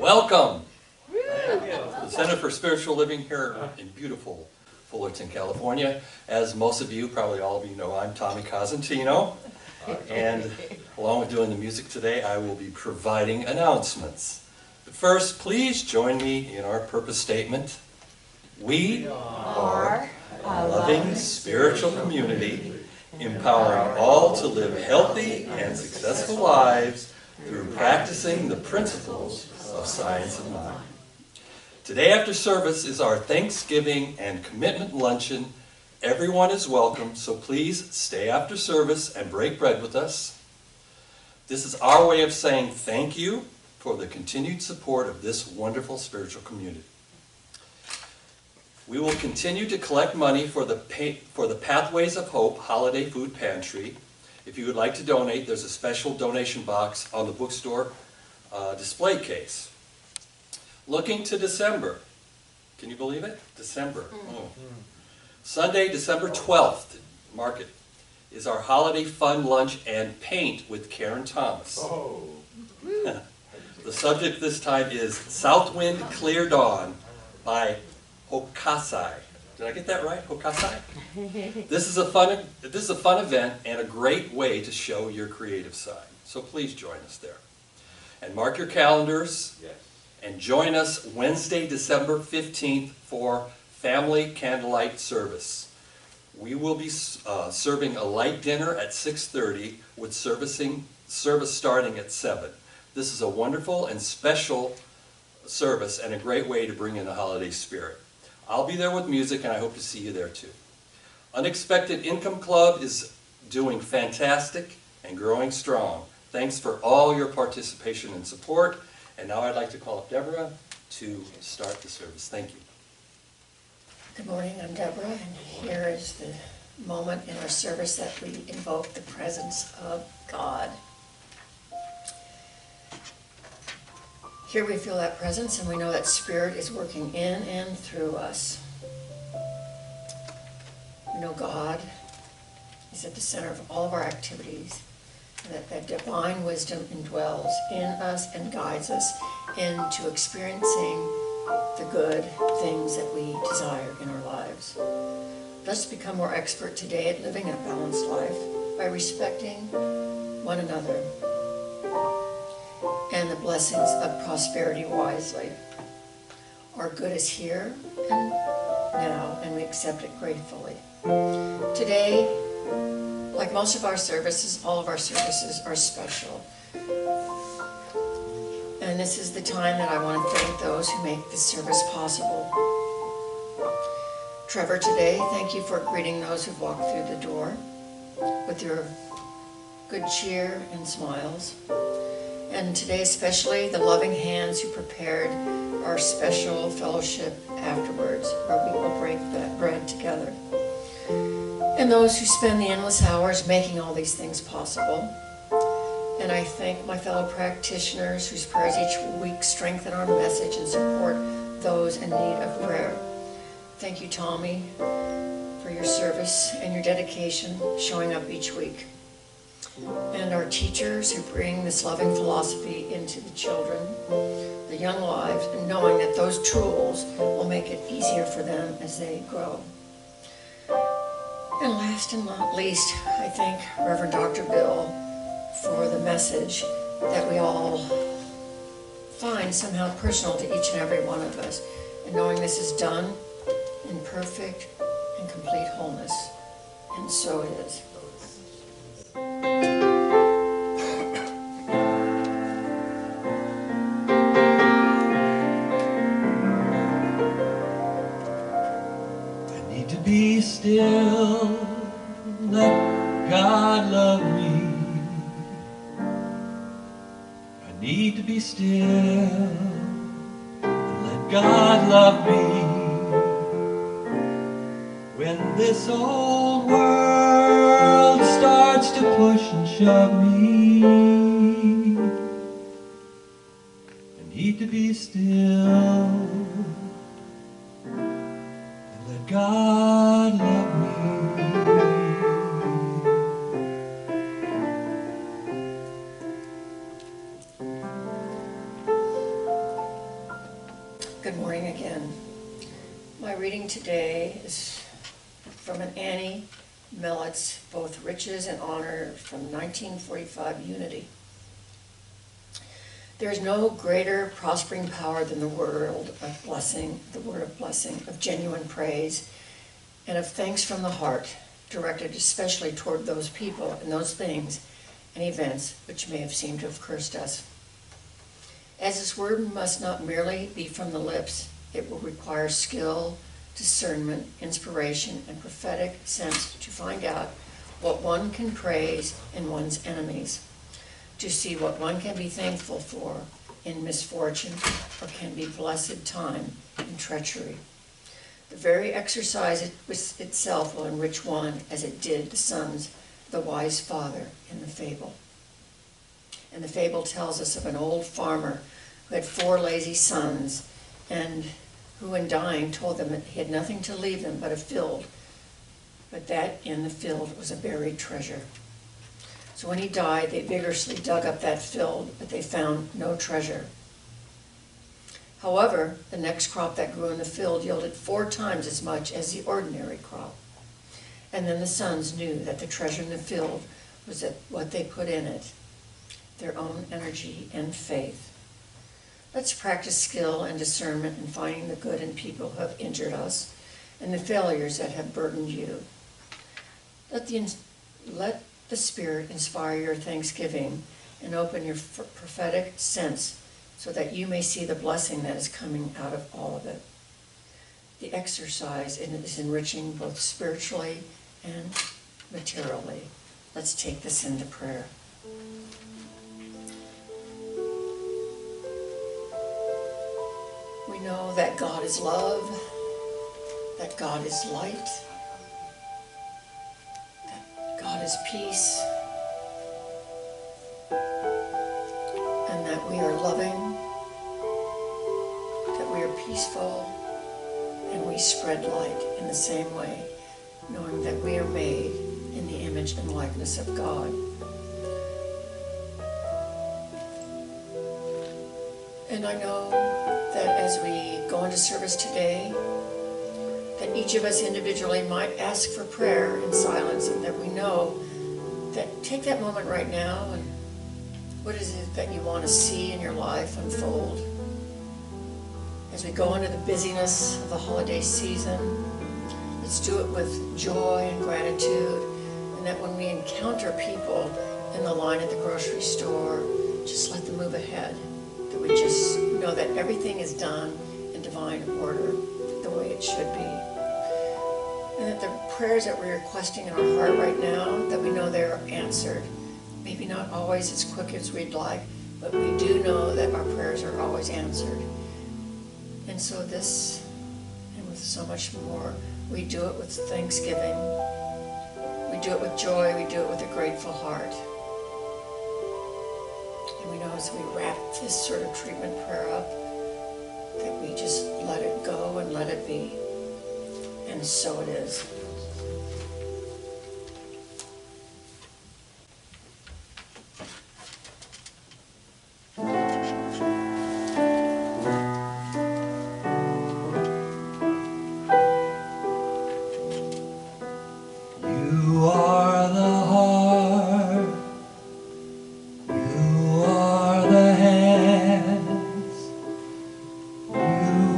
Welcome to the Center for Spiritual Living here in beautiful Fullerton, California. As most of you, probably all of you know, I'm Tommy Cosentino, and along with doing the music today, I will be providing announcements. But first, please join me in our purpose statement. We are a loving spiritual community, empowering all to live healthy and successful lives through practicing the principles of science of mind. Today after service is our Thanksgiving and Commitment Luncheon. Everyone is welcome, so please stay after service and break bread with us. This is our way of saying thank you for the continued support of this wonderful spiritual community. We will continue to collect money for the Pathways of Hope Holiday Food Pantry. If you would like to donate, there's a special donation box on the bookstore display case. Looking to December. Can you believe it? December. Oh. Sunday, December 12th, mark it, is our Holiday Fun Lunch and Paint with Karen Thomas. Oh. The subject this time is Southwind Clear Dawn by Hokasai. Did I get that right? Hokasai? This is a fun event and a great way to show your creative side. So please join us there. And mark your calendars. Yes. And join us Wednesday, December 15th for Family Candlelight Service. We will be serving a light dinner at 6:30 with service starting at 7. This is a wonderful and special service and a great way to bring in the holiday spirit. I'll be there with music, and I hope to see you there too. Unexpected Income Club is doing fantastic and growing strong. Thanks for all your participation and support. And now I'd like to call up Debra to start the service. Thank you. Good morning, I'm Debra, and here is the moment in our service that we invoke the presence of God. Here we feel that presence, and we know that Spirit is working in and through us. We know God is at the center of all of our activities, and that divine wisdom indwells in us and guides us into experiencing the good things that we desire in our lives. Let's become more expert today at living a balanced life by respecting one another and the blessings of prosperity wisely. Our good is here and now, and we accept it gratefully. Today, like most of our services, all of our services are special. And this is the time that I want to thank those who make this service possible. Trevor, today, thank you for greeting those who've walked through the door with your good cheer and smiles. And today especially, the loving hands who prepared our special fellowship afterwards, where we will break that bread together. And those who spend the endless hours making all these things possible. And I thank my fellow practitioners whose prayers each week strengthen our message and support those in need of prayer. Thank you, Tommy, for your service and your dedication showing up each week. And our teachers who bring this loving philosophy into the children, the young lives, and knowing that those tools will make it easier for them as they grow. And last and not least, I thank Reverend Dr. Bill for the message that we all find somehow personal to each and every one of us, and knowing this is done in perfect and complete wholeness. And so it is. Be still, let God love me. I need to be still, let God love me. When this old world starts to push and shove me, I need to be still. God love me. reading today is from an Annie Mellett's Both Riches and Honor from 1945 Unity. There is no greater prospering power than the word of blessing, of genuine praise, and of thanks from the heart, directed especially toward those people and those things and events which may have seemed to have cursed us. As this word must not merely be from the lips, it will require skill, discernment, inspiration, and prophetic sense to find out what one can praise in one's enemies, to see what one can be thankful for in misfortune or can be blessed time in treachery. The very exercise itself will enrich one as it did the sons of the wise father in the fable. And the fable tells us of an old farmer who had 4 lazy sons, and who in dying told them that he had nothing to leave them but a field, but that in the field was a buried treasure. So when he died, they vigorously dug up that field, but they found no treasure. However, the next crop that grew in the field yielded 4 times as much as the ordinary crop. And then the sons knew that the treasure in the field was what they put in it, their own energy and faith. Let's practice skill and discernment in finding the good in people who have injured us and the failures that have burdened you. Let the Spirit inspire your thanksgiving and open your prophetic sense so that you may see the blessing that is coming out of all of it. The exercise is enriching both spiritually and materially. Let's take this into prayer. We know that God is love, that God is light, that God is peace, and that we are loving, that we are peaceful, and we spread light in the same way, knowing that we are made in the image and likeness of God. And I know that as we go into service today, that each of us individually might ask for prayer in silence, and that we know that take that moment right now, and what is it that you want to see in your life unfold? As we go into the busyness of the holiday season, let's do it with joy and gratitude, and that when we encounter people in the line at the grocery store, just let them move ahead. That we just know that everything is done in divine order, the way it should be. And that the prayers that we're requesting in our heart right now, that we know they're answered. Maybe not always as quick as we'd like, but we do know that our prayers are always answered. And so this, and with so much more, we do it with thanksgiving. We do it with joy. We do it with a grateful heart. And we know as we wrap this sort of treatment prayer up, that we just let it go and let it be. And so it is. You are the heart, you are the hands, you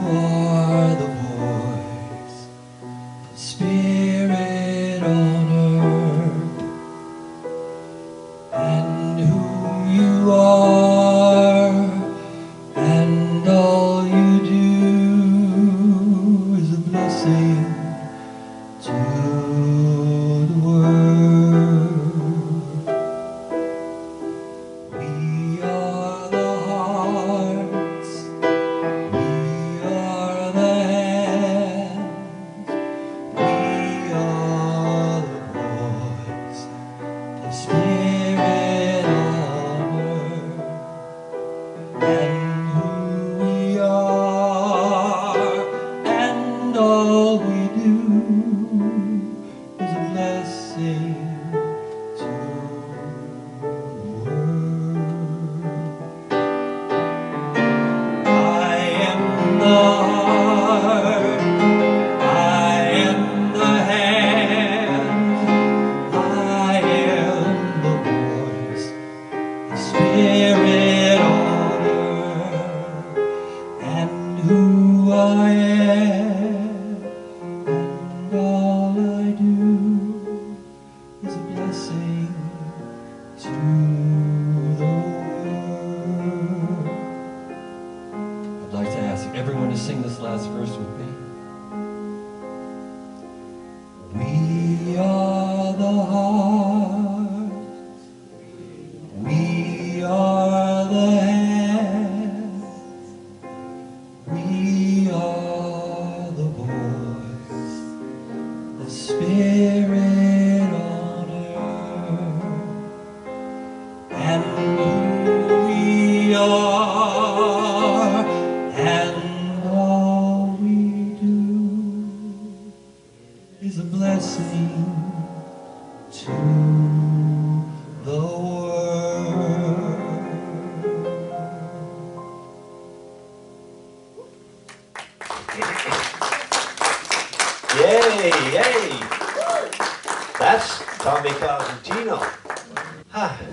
are the voice, the spirit.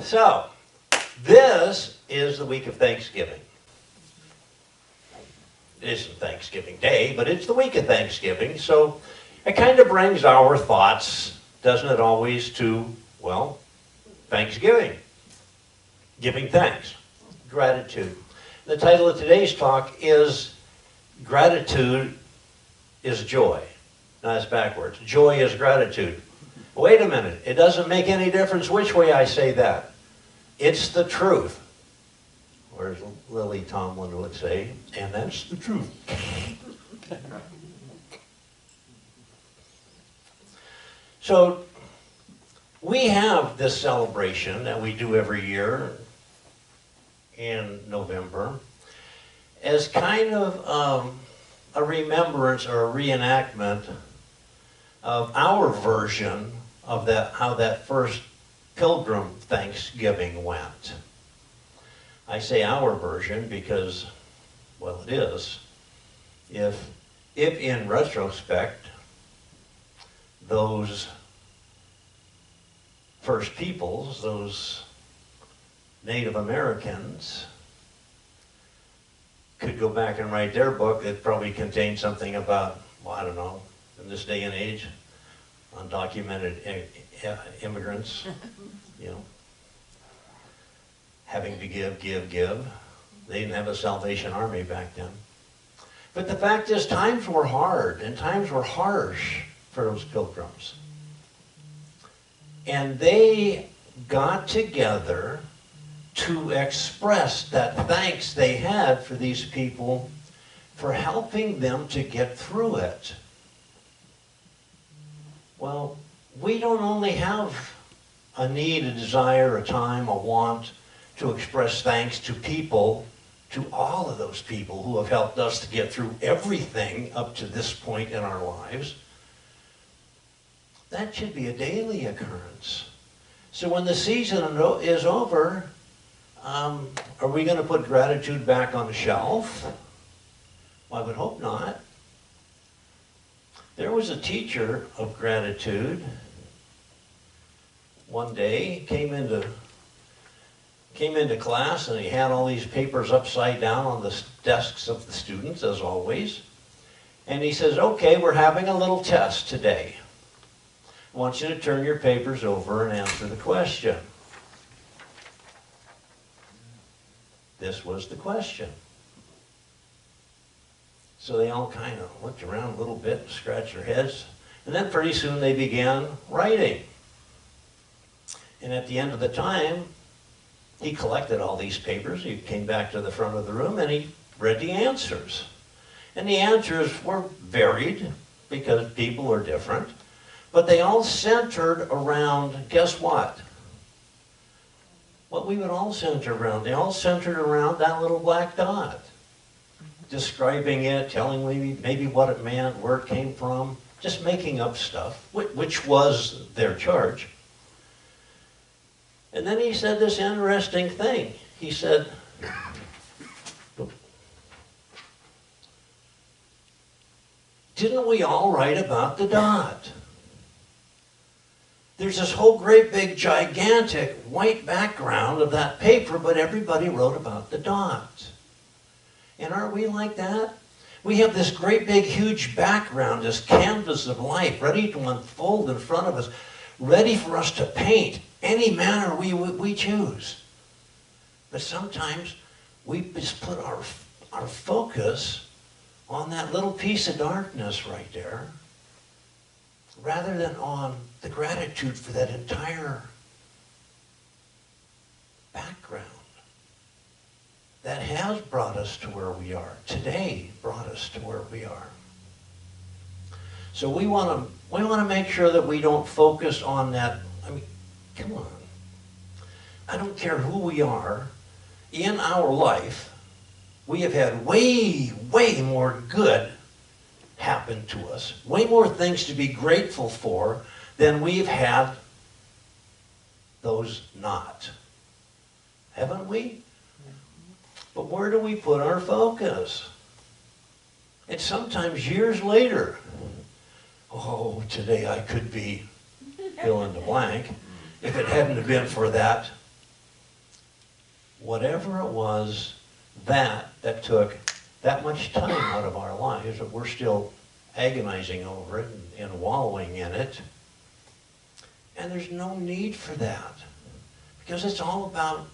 So, this is the week of Thanksgiving. It isn't Thanksgiving Day, but it's the week of Thanksgiving, so it kind of brings our thoughts, doesn't it always, to, well, Thanksgiving. Giving thanks. Gratitude. The title of today's talk is Gratitude is Joy. No, it's backwards. Joy is gratitude. Wait a minute. It doesn't make any difference which way I say that. It's the truth. Or as Lily Tomlin would say, and that's the truth. So, we have this celebration that we do every year in November as kind of a remembrance or a reenactment of our version of that, how that first Pilgrim Thanksgiving went. I say our version because, well, it is. If in retrospect, those first peoples, those Native Americans, could go back and write their book, it probably contained something about, well, I don't know, in this day and age, undocumented immigrants, you know, having to give. They didn't have a Salvation Army back then. But the fact is, times were hard, and times were harsh for those pilgrims. And they got together to express that thanks they had for these people for helping them to get through it. Well, we don't only have a need, a desire, a time, a want to express thanks to people, to all of those people who have helped us to get through everything up to this point in our lives. That should be a daily occurrence. So when the season is over, are we going to put gratitude back on the shelf? Well, I would hope not. There was a teacher of gratitude. One day, came into class, and he had all these papers upside down on the desks of the students, as always. And he says, okay, we're having a little test today. I want you to turn your papers over and answer the question. This was the question. So they all kind of looked around a little bit and scratched their heads. And then pretty soon they began writing. And at the end of the time, he collected all these papers. He came back to the front of the room and he read the answers. And the answers were varied because people are different. But they all centered around, guess what? What we would all center around. They all centered around that little black dot. Describing it, telling maybe what it meant, where it came from, just making up stuff, which was their charge. And then he said this interesting thing. He said, didn't we all write about the dot? There's this whole great big gigantic white background of that paper, but everybody wrote about the dot. And aren't we like that? We have this great big huge background, this canvas of life ready to unfold in front of us, ready for us to paint any manner we choose. But sometimes we just put our focus on that little piece of darkness right there, rather than on the gratitude for that entire background that has brought us to where we are. Today brought us to where we are. So we want to make sure that we don't focus on that. I mean, come on. I don't care who we are. In our life, we have had way more good happen to us, way more things to be grateful for than we've had those not. Haven't we? But where do we put our focus? And sometimes years later, oh, today I could be fill in the blank. if it hadn't have been for that, whatever it was that took that much time out of our lives, that we're still agonizing over it and wallowing in it. And there's no need for that, because it's all about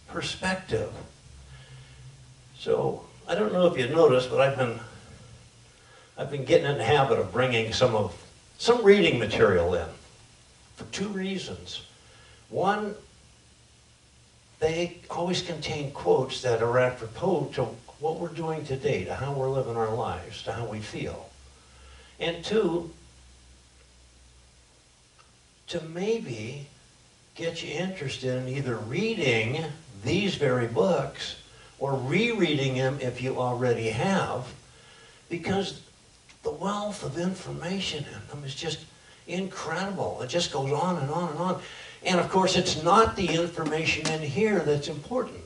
perspective. So I don't know if you noticed, but I've been getting in the habit of bringing some reading material in for two reasons. One, they always contain quotes that are apropos to what we're doing today, to how we're living our lives, to how we feel. And two, to maybe get you interested in either reading these very books or rereading them if you already have, because the wealth of information in them is just incredible. It just goes on and on and on. And of course, it's not the information in here that's important.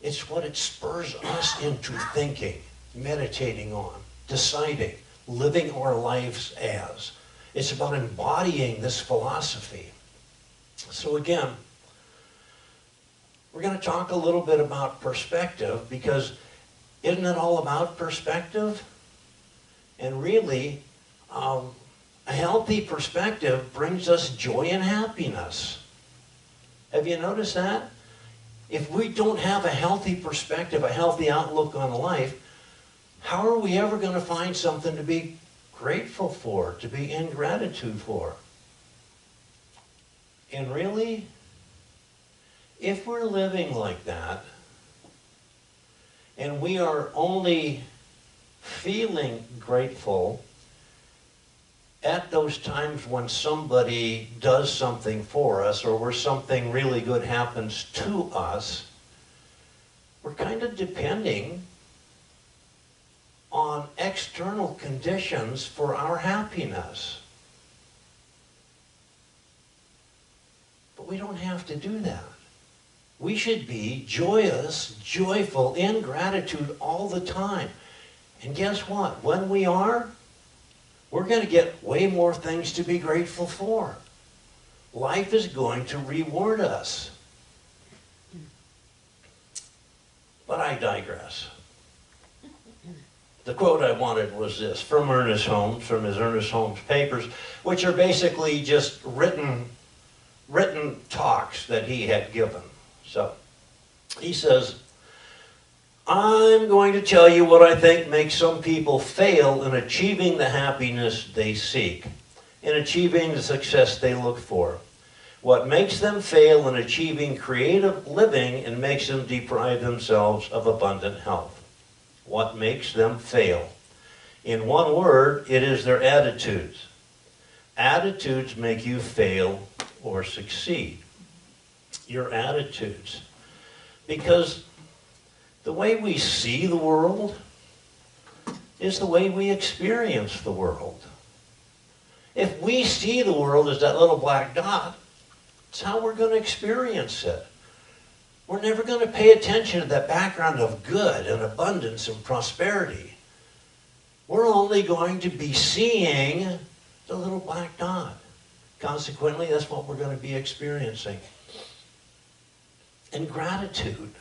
It's what it spurs us into thinking, meditating on, deciding, living our lives as. It's about embodying this philosophy. So again, we're going to talk a little bit about perspective, because isn't it all about perspective? And really, a healthy perspective brings us joy and happiness. Have you noticed that? If we don't have a healthy perspective, a healthy outlook on life, how are we ever going to find something to be grateful for, to be in gratitude for? And really, if we're living like that, and we are only feeling grateful at those times when somebody does something for us, or where something really good happens to us, we're kind of depending on external conditions for our happiness. But we don't have to do that. We should be joyous, joyful, in gratitude all the time. And guess what? When we are, we're going to get way more things to be grateful for. Life is going to reward us. But I digress. The quote I wanted was this, from Ernest Holmes, from his Ernest Holmes papers, which are basically just written talks that he had given. So, he says, I'm going to tell you what I think makes some people fail in achieving the happiness they seek, in achieving the success they look for. What makes them fail in achieving creative living and makes them deprive themselves of abundant health. What makes them fail? In one word, it is their attitudes. Attitudes make you fail or succeed. Your attitudes. Because the way we see the world is the way we experience the world. If we see the world as that little black dot, it's how we're going to experience it. We're never going to pay attention to that background of good and abundance and prosperity. We're only going to be seeing the little black dot. Consequently, that's what we're going to be experiencing. And gratitude.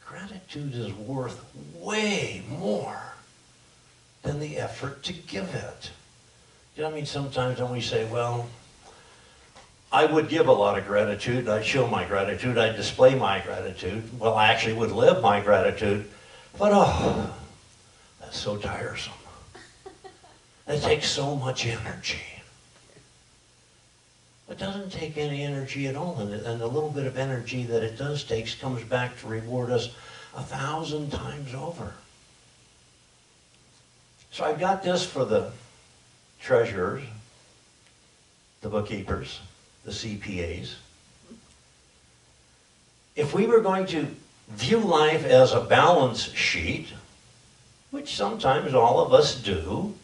Gratitude is worth way more than the effort to give it. You know what I mean? Sometimes when we say, well, I would give a lot of gratitude, I'd show my gratitude, I'd display my gratitude. Well, I actually would live my gratitude. But oh, that's so tiresome. It takes so much energy. It doesn't take any energy at all, and the little bit of energy that it does take comes back to reward us 1,000 times over. So I've got this for the treasurers, the bookkeepers, the CPAs. If we were going to view life as a balance sheet, which sometimes all of us do,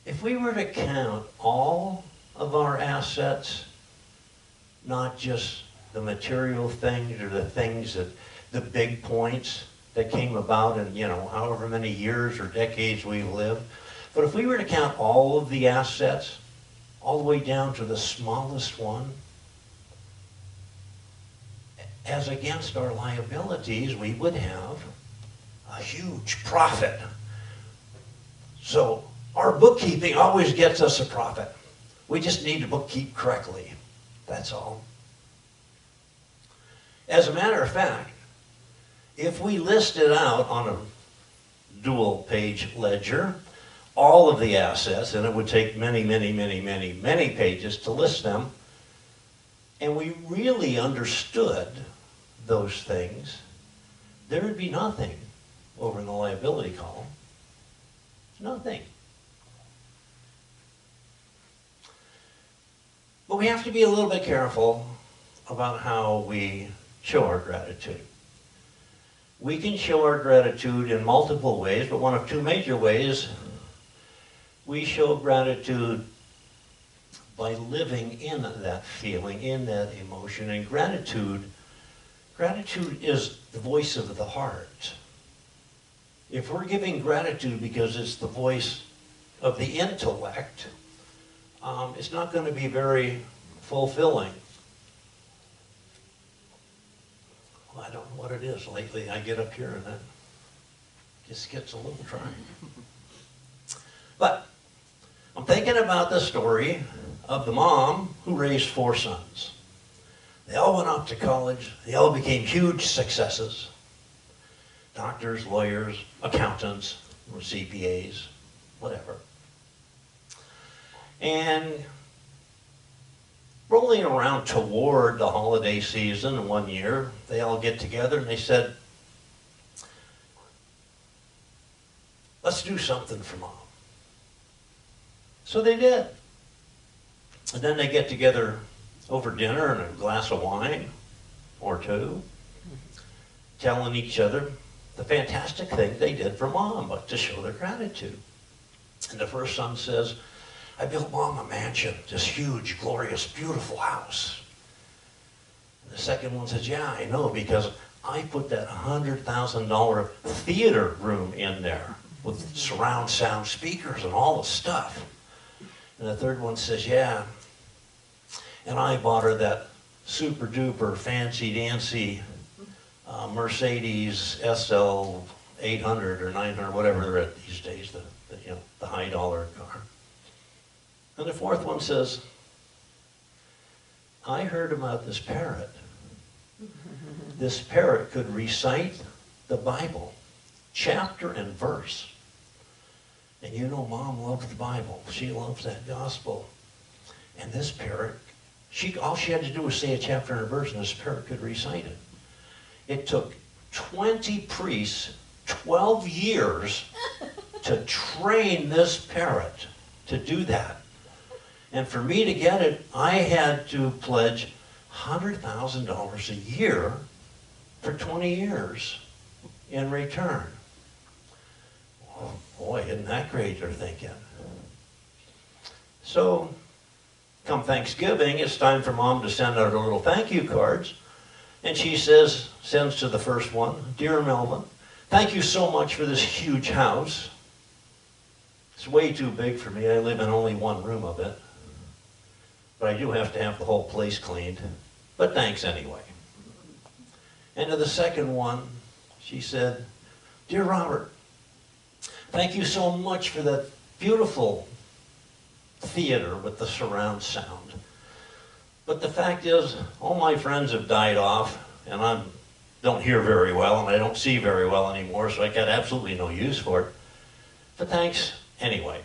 if we were to count all of our assets, not just the material things or the things that, the big points that came about in, however many years or decades we've lived, but if we were to count all of the assets, all the way down to the smallest one. As against our liabilities, we would have a huge profit. So our bookkeeping always gets us a profit. We just need to bookkeep correctly. That's all. As a matter of fact, if we listed out on a dual page ledger all of the assets, and it would take many pages to list them, and we really understood those things, there would be nothing over in the liability column. Nothing. But we have to be a little bit careful about how we show our gratitude. We can show our gratitude in multiple ways, but one of two major ways. We show gratitude by living in that feeling, in that emotion. And gratitude is the voice of the heart. If we're giving gratitude because it's the voice of the intellect, it's not going to be very fulfilling. Well, I don't know what it is lately. I get up here and it just gets a little dry. But I'm thinking about the story of the mom who raised 4 sons. They all went off to college. They all became huge successes. Doctors, lawyers, accountants, or CPAs, whatever. And rolling around toward the holiday season one year, they all get together and they said, let's do something for Mom. So they did. And then they get together over dinner and a glass of wine or two, telling each other the fantastic thing they did for Mom, but to show their gratitude. And the first son says, I built Mom a mansion, this huge, glorious, beautiful house. And the second one says, yeah, I know, because I put that $100,000 theater room in there with surround sound speakers and all the stuff. And the third one says, yeah, and I bought her that super duper fancy dancy Mercedes SL 800 or 900, whatever they're at these days, the high dollar car. And the fourth one says, I heard about this parrot. This parrot could recite the Bible, chapter and verse. And you know Mom loves the Bible. She loves that gospel. And this parrot, all she had to do was say a chapter and a verse, and this parrot could recite it. It took 20 priests 12 years to train this parrot to do that. And for me to get it, I had to pledge $100,000 a year for 20 years in return. Oh boy, isn't that great, they're thinking. So, come Thanksgiving, it's time for Mom to send out her little thank you cards. And she sends to the first one, Dear Melvin, thank you so much for this huge house. It's way too big for me. I live in only one room of it. But I do have to have the whole place cleaned. But thanks anyway. And to the second one, she said, Dear Robert, thank you so much for that beautiful theater with the surround sound. But the fact is, all my friends have died off, and I don't hear very well, and I don't see very well anymore, so I got absolutely no use for it. But thanks anyway.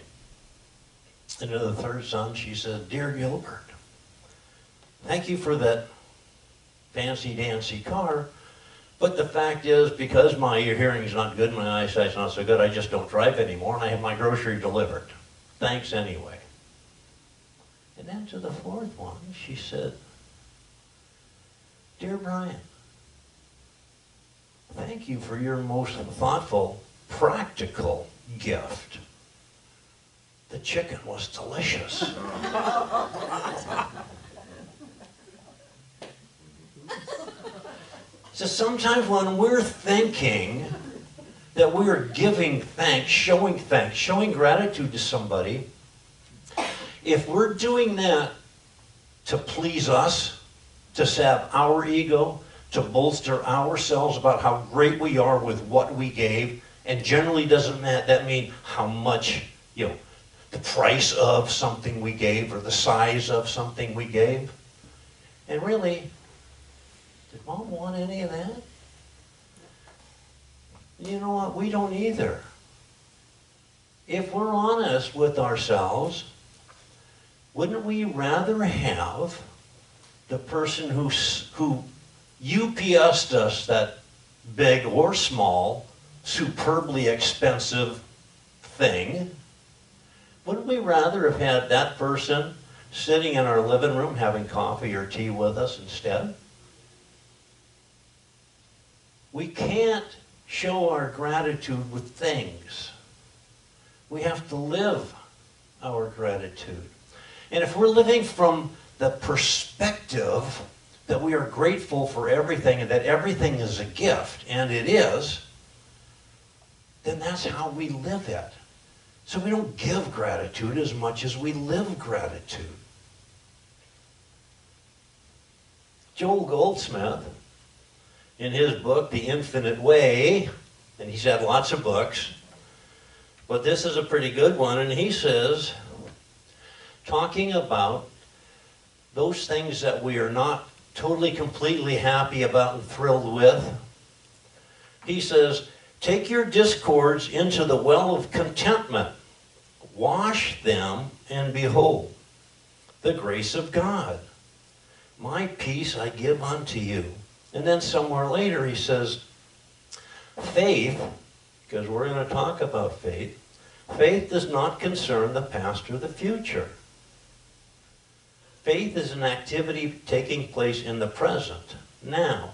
And to the third son, she said, Dear Gilbert, thank you for that fancy dancy car, but the fact is, because my hearing is not good, my eyesight's not so good, I just don't drive anymore, and I have my grocery delivered. Thanks anyway. And then to the fourth one, she said, Dear Brian, thank you for your most thoughtful, practical gift. The chicken was delicious. So sometimes when we're thinking that we're giving thanks, showing gratitude to somebody, if we're doing that to please us, to sap our ego, to bolster ourselves about how great we are with what we gave, and generally doesn't that mean how much, the price of something we gave or the size of something we gave? And really, did Mom want any of that? You know what? We don't either. If we're honest with ourselves, wouldn't we rather have the person who UPS'd us that big or small, superbly expensive thing? Wouldn't we rather have had that person sitting in our living room having coffee or tea with us instead? We can't show our gratitude with things. We have to live our gratitude. And if we're living from the perspective that we are grateful for everything and that everything is a gift, and it is, then that's how we live it. So we don't give gratitude as much as we live gratitude. Joel Goldsmith, in his book, The Infinite Way, and he's had lots of books, but this is a pretty good one, and he says, talking about those things that we are not totally, completely happy about and thrilled with, he says, take your discords into the well of contentment, wash them, and behold, the grace of God. My peace I give unto you. And then somewhere later he says, faith, because we're going to talk about faith, faith does not concern the past or the future. Faith is an activity taking place in the present, now,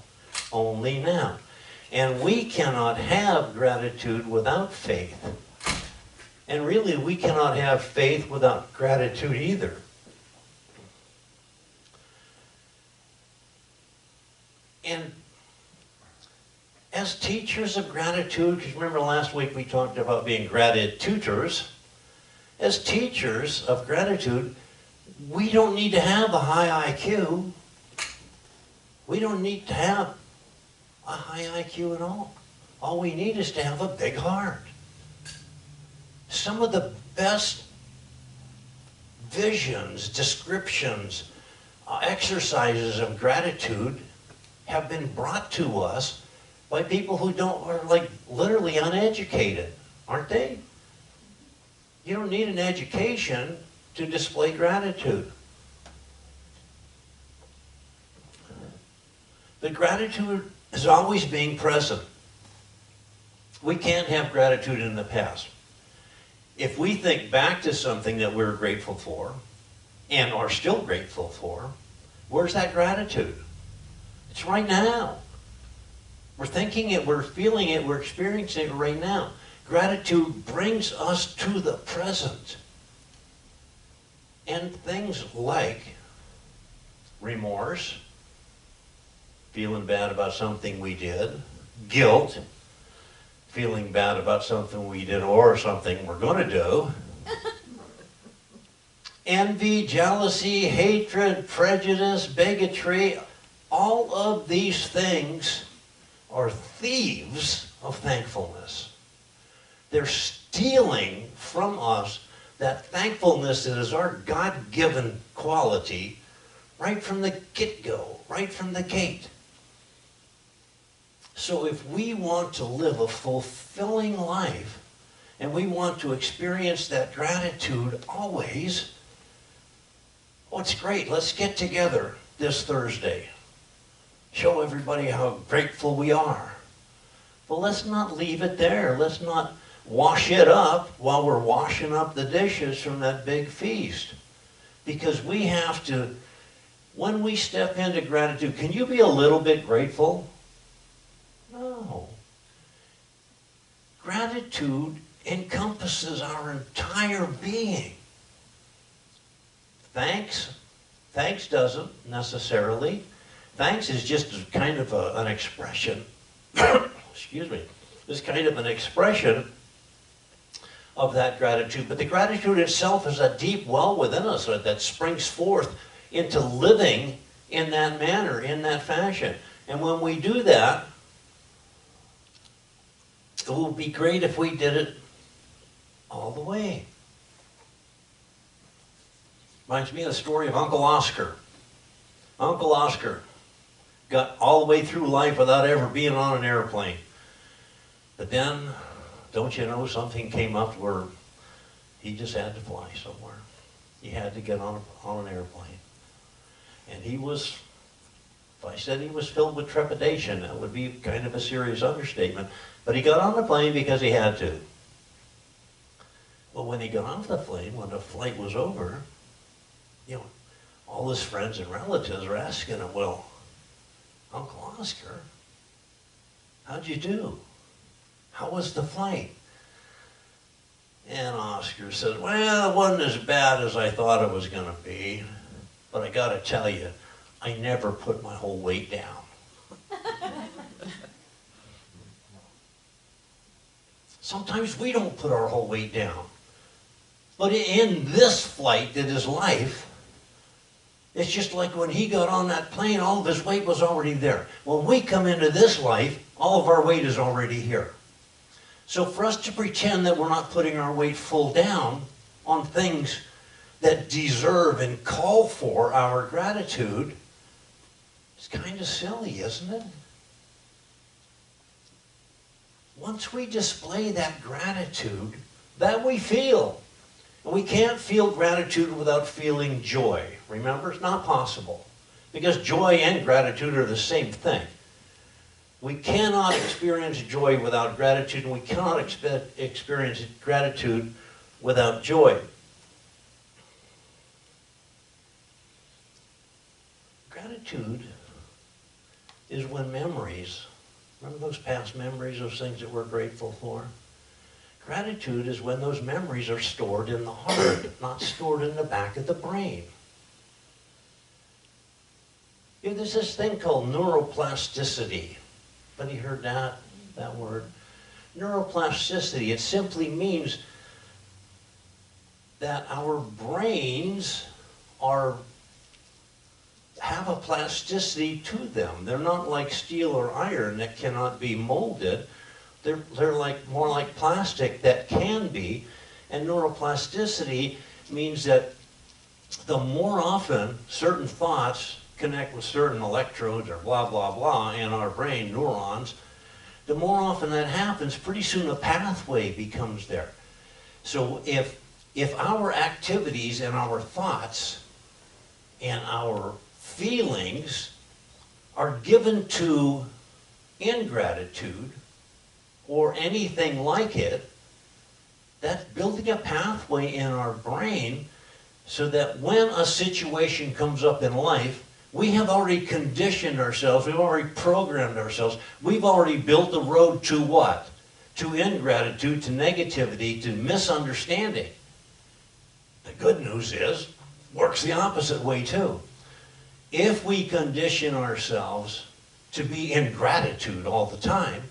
only now. And we cannot have gratitude without faith. And really, we cannot have faith without gratitude either. And as teachers of gratitude, because remember last week we talked about being gratitutors, as teachers of gratitude, we don't need to have a high IQ. We don't need to have a high IQ at all. All we need is to have a big heart. Some of the best visions, descriptions, exercises of gratitude have been brought to us by people who are like literally uneducated, aren't they? You don't need an education to display gratitude. The gratitude is always being present. We can't have gratitude in the past. If we think back to something that we're grateful for and are still grateful for, where's that gratitude? It's right now. We're thinking it, we're feeling it, we're experiencing it right now. Gratitude brings us to the present. And things like remorse, feeling bad about something we did, guilt, feeling bad about something we did or something we're going to do, envy, jealousy, hatred, prejudice, bigotry, all of these things are thieves of thankfulness. They're stealing from us that thankfulness that is our God-given quality right from the get-go, right from the gate. So if we want to live a fulfilling life and we want to experience that gratitude always, oh, it's great. Let's get together this Thursday. Show everybody how grateful we are. But let's not leave it there. Let's not wash it up while we're washing up the dishes from that big feast. Because we have to, when we step into gratitude, can you be a little bit grateful? No. Gratitude encompasses our entire being. Thanks doesn't necessarily. Thanks is just kind of an expression, excuse me, is kind of an expression of that gratitude. But the gratitude itself is a deep well within us that springs forth into living in that manner, in that fashion. And when we do that, it would be great if we did it all the way. Reminds me of the story of Uncle Oscar. Uncle Oscar got all the way through life without ever being on an airplane. But then, don't you know, something came up where he just had to fly somewhere. He had to get on an airplane. And he was, if I said he was filled with trepidation, that would be kind of a serious understatement. But he got on the plane because he had to. But when he got off the plane, when the flight was over, you know, all his friends and relatives were asking him, well, Uncle Oscar, how'd you do? How was the flight? And Oscar said, well, it wasn't as bad as I thought it was going to be. But I got to tell you, I never put my whole weight down. Sometimes we don't put our whole weight down. But in this flight that is life, it's just like when he got on that plane, all of his weight was already there. When we come into this life, all of our weight is already here. So for us to pretend that we're not putting our weight full down on things that deserve and call for our gratitude, it's kind of silly, isn't it? Once we display that gratitude that we feel, and we can't feel gratitude without feeling joy. Remember, it's not possible. Because joy and gratitude are the same thing. We cannot experience joy without gratitude, and we cannot experience gratitude without joy. Gratitude is when memories, remember those past memories of things that we're grateful for? Gratitude is when those memories are stored in the heart, not stored in the back of the brain. You know, there's this thing called neuroplasticity. Anybody heard that word? Neuroplasticity, it simply means that our brains have a plasticity to them. They're not like steel or iron that cannot be molded. They're like more like plastic that can be. And neuroplasticity means that the more often certain thoughts connect with certain electrodes or blah, blah, blah in our brain, neurons, the more often that happens, pretty soon a pathway becomes there. So if our activities and our thoughts and our feelings are given to ingratitude or anything like it, that's building a pathway in our brain so that when a situation comes up in life, we have already conditioned ourselves, we've already programmed ourselves, we've already built the road to what? To ingratitude, to negativity, to misunderstanding. The good news is, works the opposite way too. If we condition ourselves to be in gratitude all the time,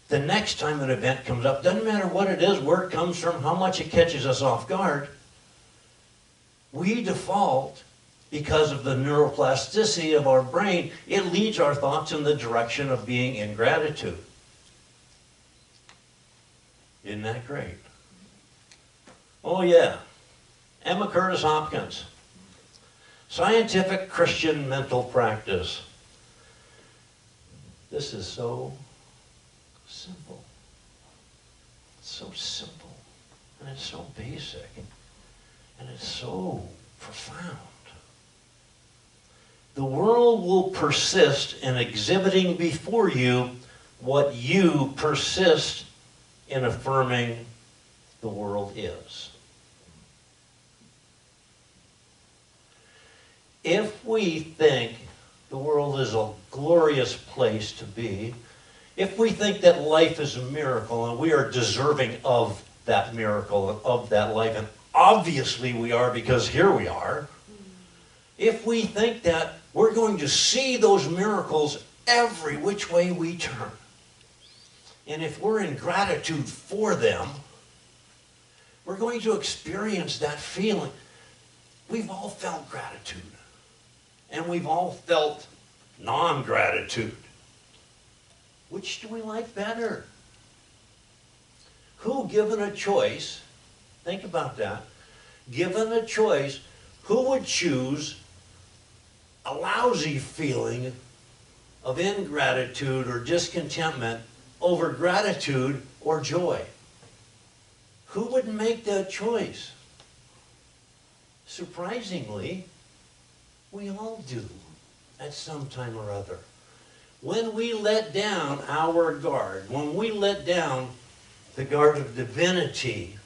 the next time an event comes up, doesn't matter what it is, where it comes from, how much it catches us off guard, we default, because of the neuroplasticity of our brain, it leads our thoughts in the direction of being in gratitude. Isn't that great? Oh yeah. Emma Curtis Hopkins. Scientific Christian mental practice. This is so simple. It's so simple. And it's so basic. And it's so profound. The world will persist in exhibiting before you what you persist in affirming the world is. If we think the world is a glorious place to be, if we think that life is a miracle and we are deserving of that miracle and of that life, and obviously we are because here we are, if we think that we're going to see those miracles every which way we turn, and if we're in gratitude for them, We're going to experience that feeling. We've all felt gratitude. And we've all felt non-gratitude. Which do we like better? Who, given a choice, think about that, given a choice, who would choose a lousy feeling of ingratitude or discontentment over gratitude or joy? Who would make that choice? Surprisingly, we all do at some time or other. When we let down our guard, when we let down the guard of divinity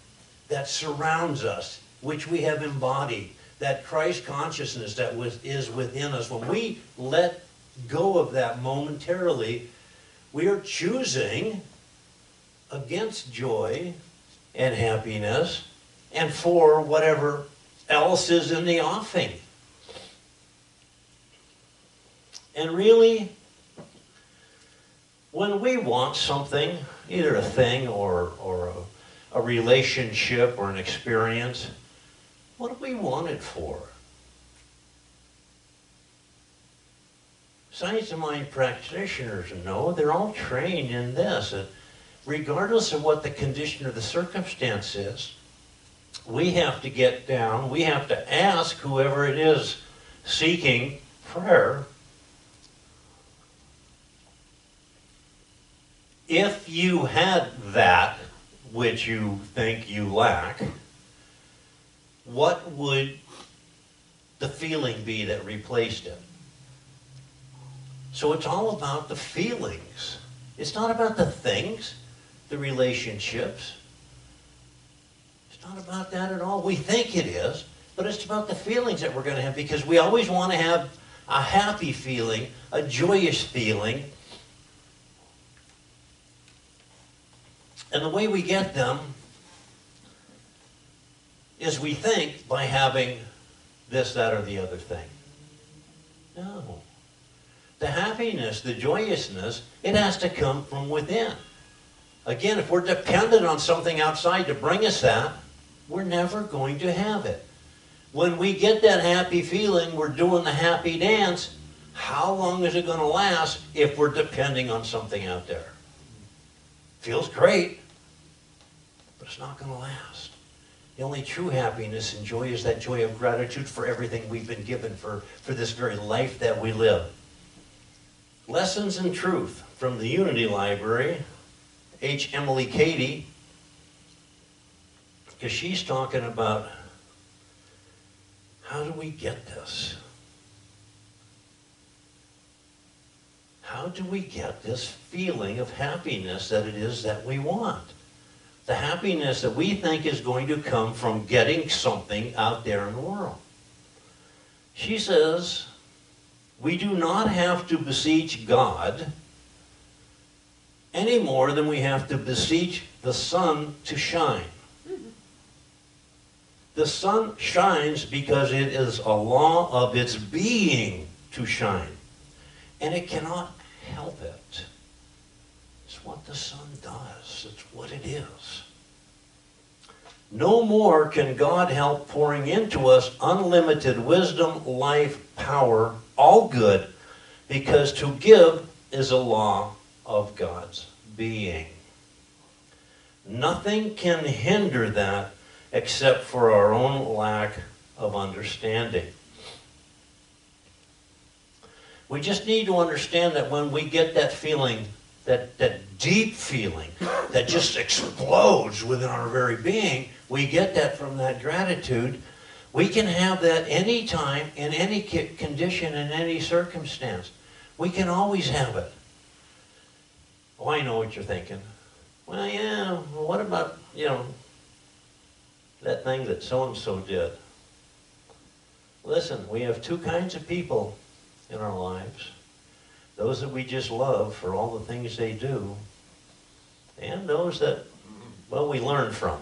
that surrounds us, which we have embodied, that Christ consciousness that is within us, when we let go of that momentarily, we are choosing against joy and happiness and for whatever else is in the offing. And really, when we want something, either a thing or a relationship or an experience, what do we want it for? Science of mind practitioners know, they're all trained in this, that regardless of what the condition or the circumstance is, we have to get down, we have to ask whoever it is seeking prayer, if you had that which you think you lack, what would the feeling be that replaced it? So it's all about the feelings. It's not about the things, the relationships. It's not about that at all. We think it is, but it's about the feelings that we're going to have, because we always want to have a happy feeling, a joyous feeling. And the way we get them is we think by having this, that, or the other thing. No. The happiness, the joyousness, it has to come from within. Again, if we're dependent on something outside to bring us that, we're never going to have it. When we get that happy feeling, we're doing the happy dance, how long is it going to last if we're depending on something out there? Feels great, but it's not going to last. The only true happiness and joy is that joy of gratitude for everything we've been given, for this very life that we live. Lessons in Truth from the Unity Library, H. Emily Cady, because she's talking about how do we get this? How do we get this feeling of happiness that it is that we want? The happiness that we think is going to come from getting something out there in the world. She says, we do not have to beseech God any more than we have to beseech the sun to shine. The sun shines because it is a law of its being to shine. And it cannot help it. It's what the sun does. It's what it is. No more can God help pouring into us unlimited wisdom, life, power, all good, because to give is a law of God's being. Nothing can hinder that except for our own lack of understanding. We just need to understand that when we get that feeling, that deep feeling that just explodes within our very being, we get that from that gratitude. We can have that anytime, in any condition, in any circumstance. We can always have it. Oh, I know what you're thinking. Well, yeah, well, what about, that thing that so-and-so did? Listen, we have two kinds of people in our lives. Those that we just love for all the things they do, and those that, well, we learn from.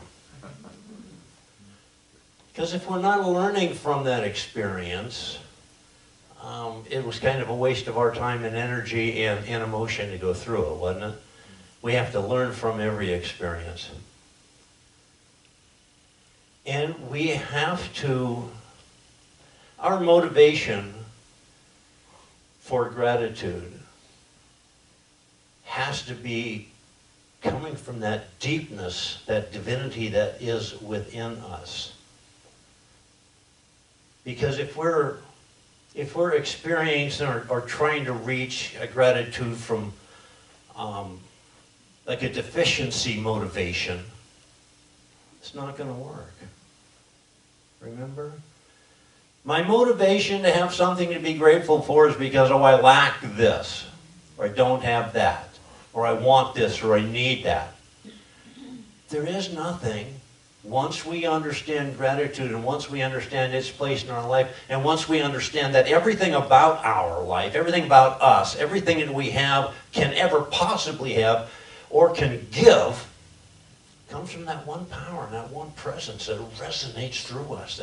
Because if we're not learning from that experience, it was kind of a waste of our time and energy and emotion to go through it, wasn't it? We have to learn from every experience. And we have to, our motivation for gratitude has to be coming from that deepness, that divinity that is within us. Because if we're experiencing or trying to reach a gratitude from like a deficiency motivation, it's not going to work. Remember? My motivation to have something to be grateful for is because, oh, I lack this, or I don't have that, or I want this, or I need that. There is nothing. Once we understand gratitude, and once we understand its place in our life, and once we understand that everything about our life, everything about us, everything that we have, can ever possibly have, or can give, comes from that one power and that one presence that resonates through us,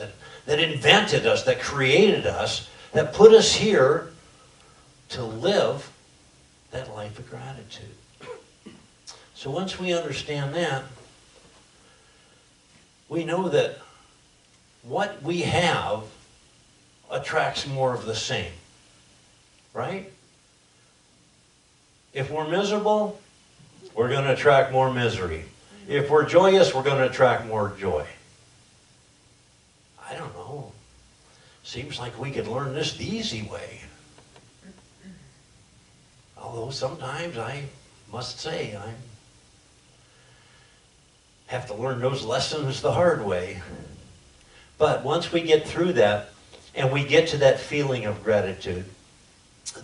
that invented us, that created us, that put us here to live that life of gratitude. So once we understand that, we know that what we have attracts more of the same, right? If we're miserable, we're going to attract more misery. If we're joyous, we're going to attract more joy. I don't know. Seems like we could learn this the easy way. Although sometimes I must say I have to learn those lessons the hard way. But once we get through that and we get to that feeling of gratitude,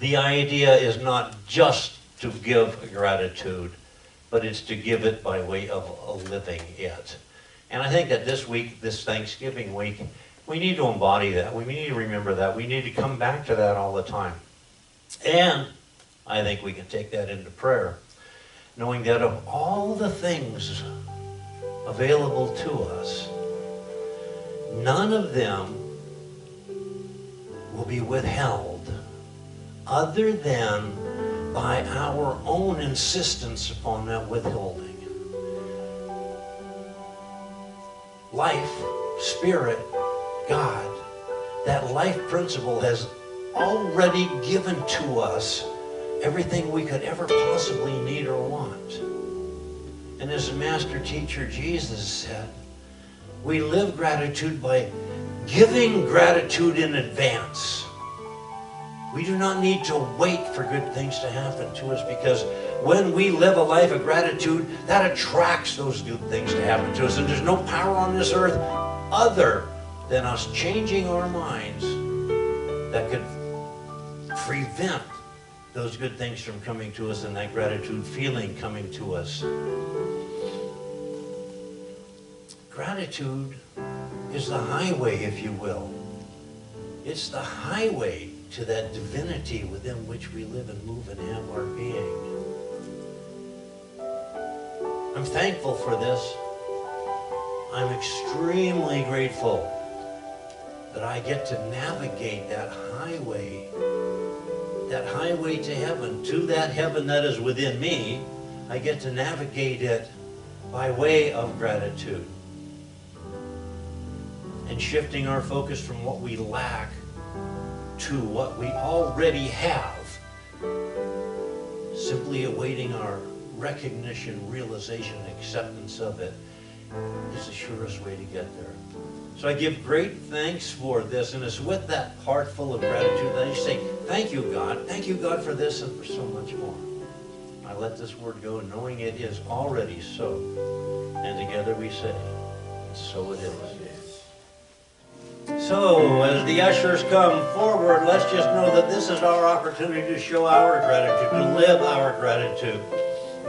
the idea is not just to give gratitude, but it's to give it by way of living it. And I think that this week, this Thanksgiving week, we need to embody that. We need to remember that. We need to come back to that all the time. And I think we can take that into prayer, knowing that of all the things available to us, none of them will be withheld other than by our own insistence upon that withholding. Life, Spirit, God, that life principle has already given to us everything we could ever possibly need or want. And as the Master Teacher Jesus said, we live gratitude by giving gratitude in advance. We do not need to wait for good things to happen to us, because when we live a life of gratitude, that attracts those good things to happen to us. And there's no power on this earth other than us changing our minds that could prevent those good things from coming to us and that gratitude feeling coming to us. Gratitude is the highway, if you will. It's the highway to that divinity within which we live and move and have our being. I'm thankful for this. I'm extremely grateful that I get to navigate that highway to heaven, to that heaven that is within me. I get to navigate it by way of gratitude. And shifting our focus from what we lack to what we already have, simply awaiting our recognition, realization, acceptance of it is the surest way to get there. So I give great thanks for this, and it's with that heart full of gratitude that I say, thank you, God for this and for so much more. I let this word go knowing it is already so, and together we say, so it is. So, as the ushers come forward, let's just know that this is our opportunity to show our gratitude, to live our gratitude.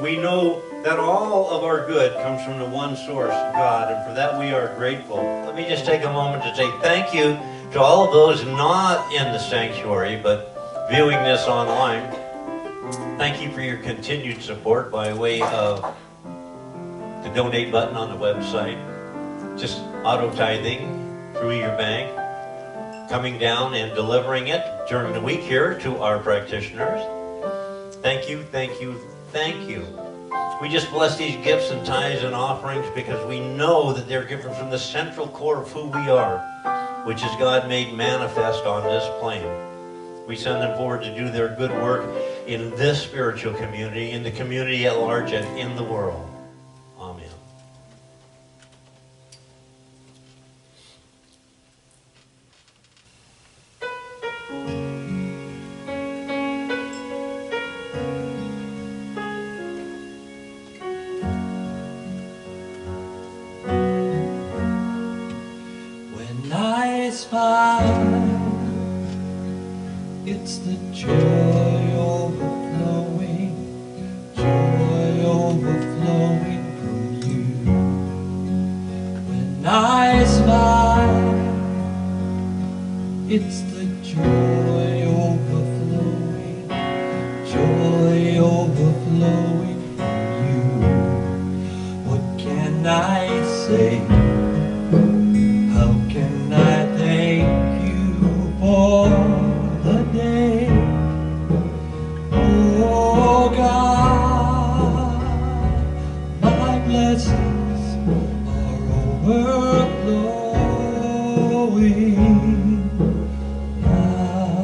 We know that all of our good comes from the one source, God, and for that we are grateful. Let me just take a moment to say thank you to all of those not in the sanctuary, but viewing this online. Thank you for your continued support by way of the donate button on the website, just auto-tithing through your bank, coming down and delivering it during the week here to our practitioners. Thank you, thank you, thank you We just bless these gifts and tithes and offerings because we know that they're given from the central core of who we are, which is God made manifest on this plane. We send them forward to do their good work in this spiritual community, in the community at large, and in the world. Amen. When I smile, it's the joy overflowing from you. When I smile, it's the joy overflowing from you. What can I say? How can I thank you for the day? Oh God, my blessings are overflowing now.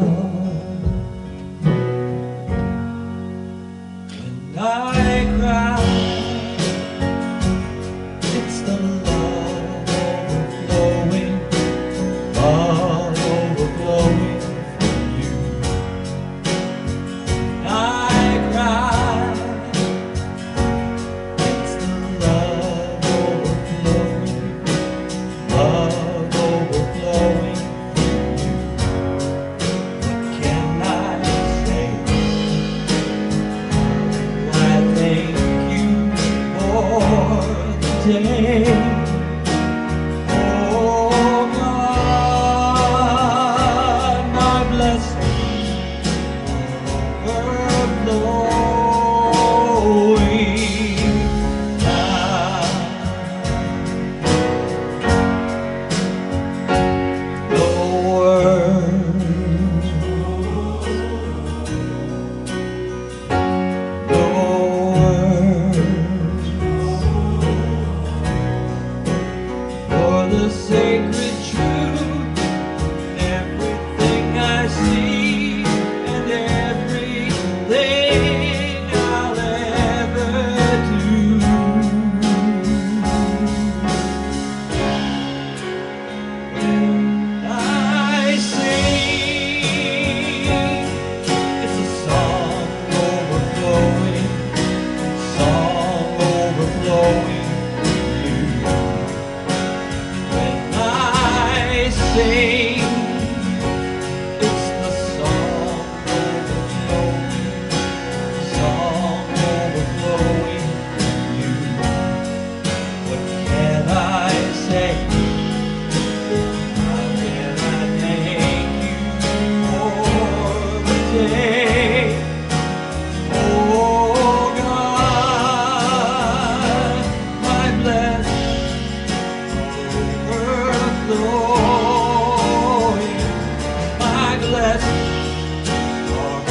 When I cry, it's the love overflowing from you. I cry, it's the love overflowing from you. What can I say? I thank you for the day. Oh God, my blessings are overflowing now. The words for the sacred truth, everything I see and everything I'll ever do. When I sing, it's a song overflowing from you. When I sing, it's the song overflowing from you. What can I say? How can I thank you for the day? Oh God, my blessings overflowing. My blessings are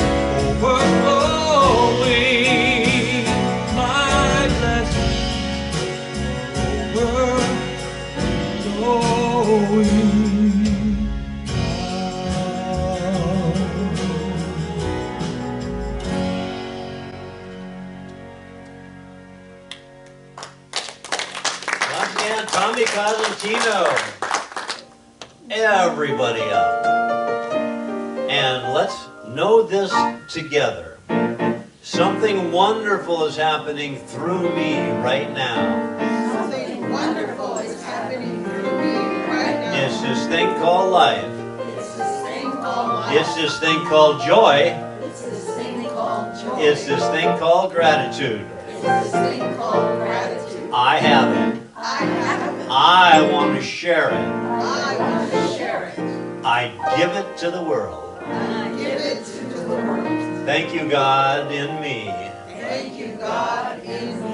overflowing. My blessings are overflowing. Once again, Tommy Cosentino. Everybody up. And let's know this together. Something wonderful is happening through me right now. Something wonderful is happening through me right now. It's this thing called life. It's this thing called life. It's this thing called joy. It's this thing called joy. It's this thing called gratitude. It's this thing called gratitude. I have it. I have it. I want to share it. I want to share it. I give it to the world. I give it to the world. Thank you, God, in me. Thank you, God, in me.